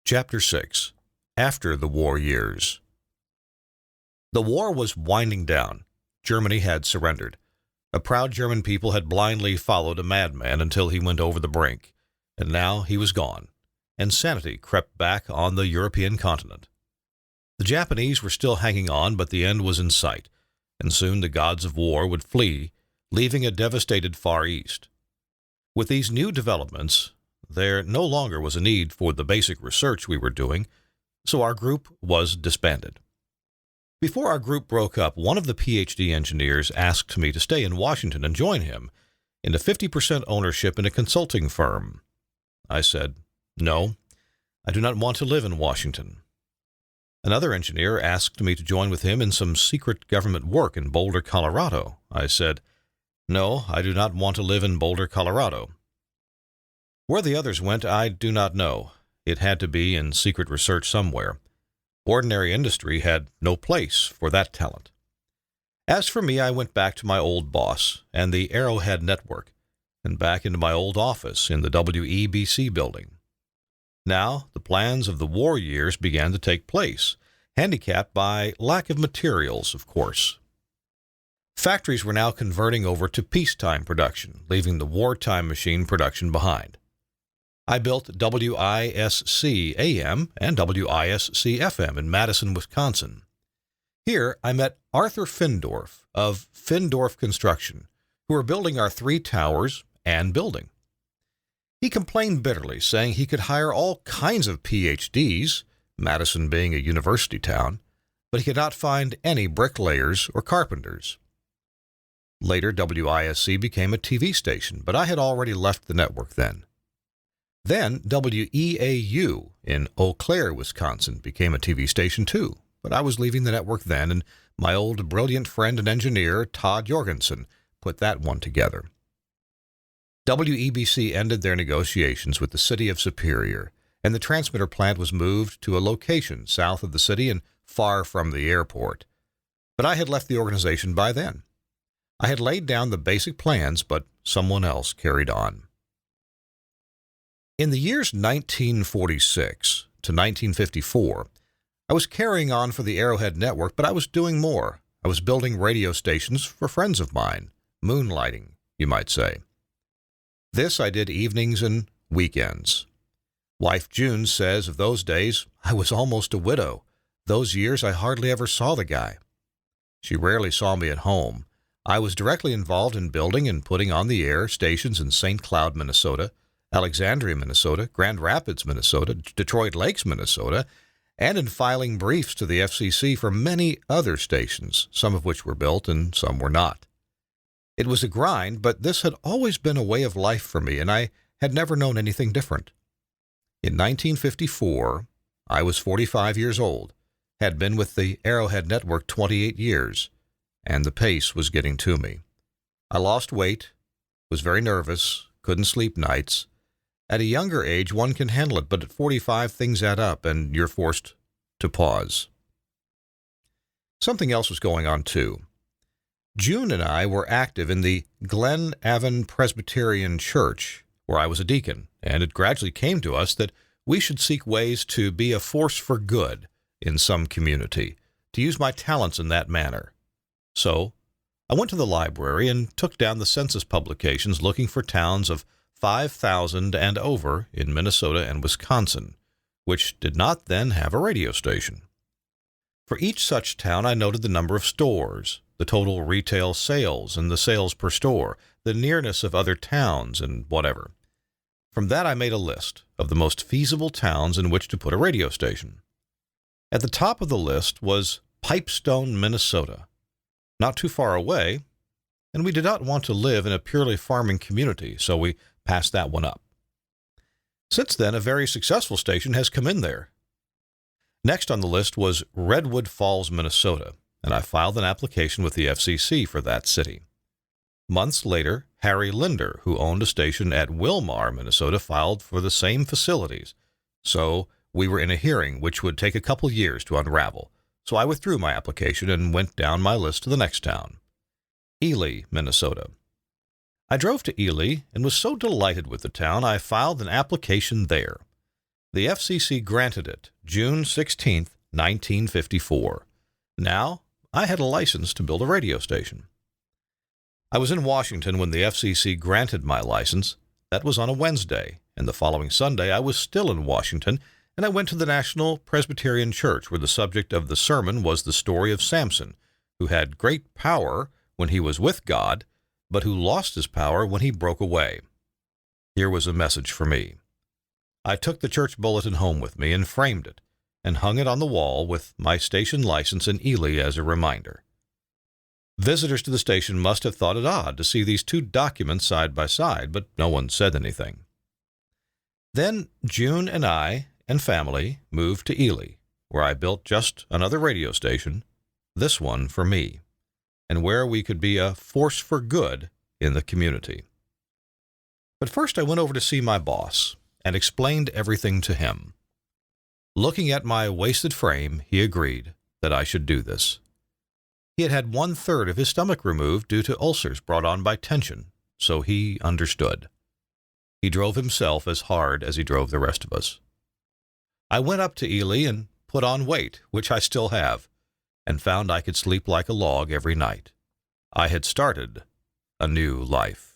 Chapter 6. After the War Years. The war was winding down. Germany had surrendered. A proud German people had blindly followed a madman until he went over the brink, and now he was gone, and sanity crept back on the European continent. The Japanese were still hanging on, but the end was in sight, and soon the gods of war would flee, leaving a devastated Far East. With these new developments, there no longer was a need for the basic research we were doing, so our group was disbanded. Before our group broke up, one of the PhD engineers asked me to stay in Washington and join him in a 50% ownership in a consulting firm. I said, "No, I do not want to live in Washington." Another engineer asked me to join with him in some secret government work in Boulder, Colorado. I said, "No, I do not want to live in Boulder, Colorado." Where the others went, I do not know. It had to be in secret research somewhere. Ordinary industry had no place for that talent. As for me, I went back to my old boss and the Arrowhead Network, and back into my old office in the WEBC building. Now, the plans of the war years began to take place, handicapped by lack of materials, of course. Factories were now converting over to peacetime production, leaving the wartime machine production behind. I built WISC-AM and WISC-FM in Madison, Wisconsin. Here, I met Arthur Findorf of Findorf Construction, who were building our 3 towers and building. He complained bitterly, saying he could hire all kinds of PhDs, Madison being a university town, but he could not find any bricklayers or carpenters. Later, WISC became a TV station, but I had already left the network then. Then WEAU in Eau Claire, Wisconsin became a TV station too, but I was leaving the network then, and my old brilliant friend and engineer, Todd Jorgensen, put that one together. WEBC ended their negotiations with the city of Superior, and the transmitter plant was moved to a location south of the city and far from the airport. But I had left the organization by then. I had laid down the basic plans, but someone else carried on. In the years 1946 to 1954, I was carrying on for the Arrowhead Network, but I was doing more. I was building radio stations for friends of mine, moonlighting, you might say. This I did evenings and weekends. Wife June says of those days, I was almost a widow. Those years I hardly ever saw the guy. She rarely saw me at home. I was directly involved in building and putting on the air stations in St. Cloud, Minnesota, Alexandria, Minnesota, Grand Rapids, Minnesota, Detroit Lakes, Minnesota, and in filing briefs to the FCC for many other stations, some of which were built and some were not. It was a grind, but this had always been a way of life for me, and I had never known anything different. In 1954, I was 45 years old, had been with the Arrowhead Network 28 years, and the pace was getting to me. I lost weight, was very nervous, couldn't sleep nights. At a younger age, one can handle it, but at 45, things add up, and you're forced to pause. Something else was going on, too. June and I were active in the Glen Avon Presbyterian Church, where I was a deacon, and it gradually came to us that we should seek ways to be a force for good in some community, to use my talents in that manner. So, I went to the library and took down the census publications looking for towns of 5,000 and over in Minnesota and Wisconsin, which did not then have a radio station. For each such town, I noted the number of stores, the total retail sales and the sales per store, the nearness of other towns, and whatever. From that, I made a list of the most feasible towns in which to put a radio station. At the top of the list was Pipestone, Minnesota, not too far away, and we did not want to live in a purely farming community, so we passed that one up. Since then, a very successful station has come in there. Next on the list was Redwood Falls, Minnesota, and I filed an application with the FCC for that city. Months later, Harry Linder, who owned a station at Wilmar, Minnesota, filed for the same facilities. So we were in a hearing which would take a couple years to unravel. So I withdrew my application and went down my list to the next town, Ely, Minnesota. I drove to Ely and was so delighted with the town I filed an application there. The FCC granted it June 16, 1954. Now, I had a license to build a radio station. I was in Washington when the FCC granted my license. That was on a Wednesday, and the following Sunday I was still in Washington, and I went to the National Presbyterian Church where the subject of the sermon was the story of Samson, who had great power when he was with God, but who lost his power when he broke away. Here was a message for me. I took the church bulletin home with me and framed it, and hung it on the wall with my station license in Ely as a reminder. Visitors to the station must have thought it odd to see these two documents side by side, but no one said anything. Then June and I and family moved to Ely, where I built just another radio station, this one for me, and where we could be a force for good in the community. But first I went over to see my boss and explained everything to him. Looking at my wasted frame, he agreed that I should do this. He had had 1/3 of his stomach removed due to ulcers brought on by tension, so he understood. He drove himself as hard as he drove the rest of us. I went up to Ely and put on weight, which I still have, and found I could sleep like a log every night. I had started a new life.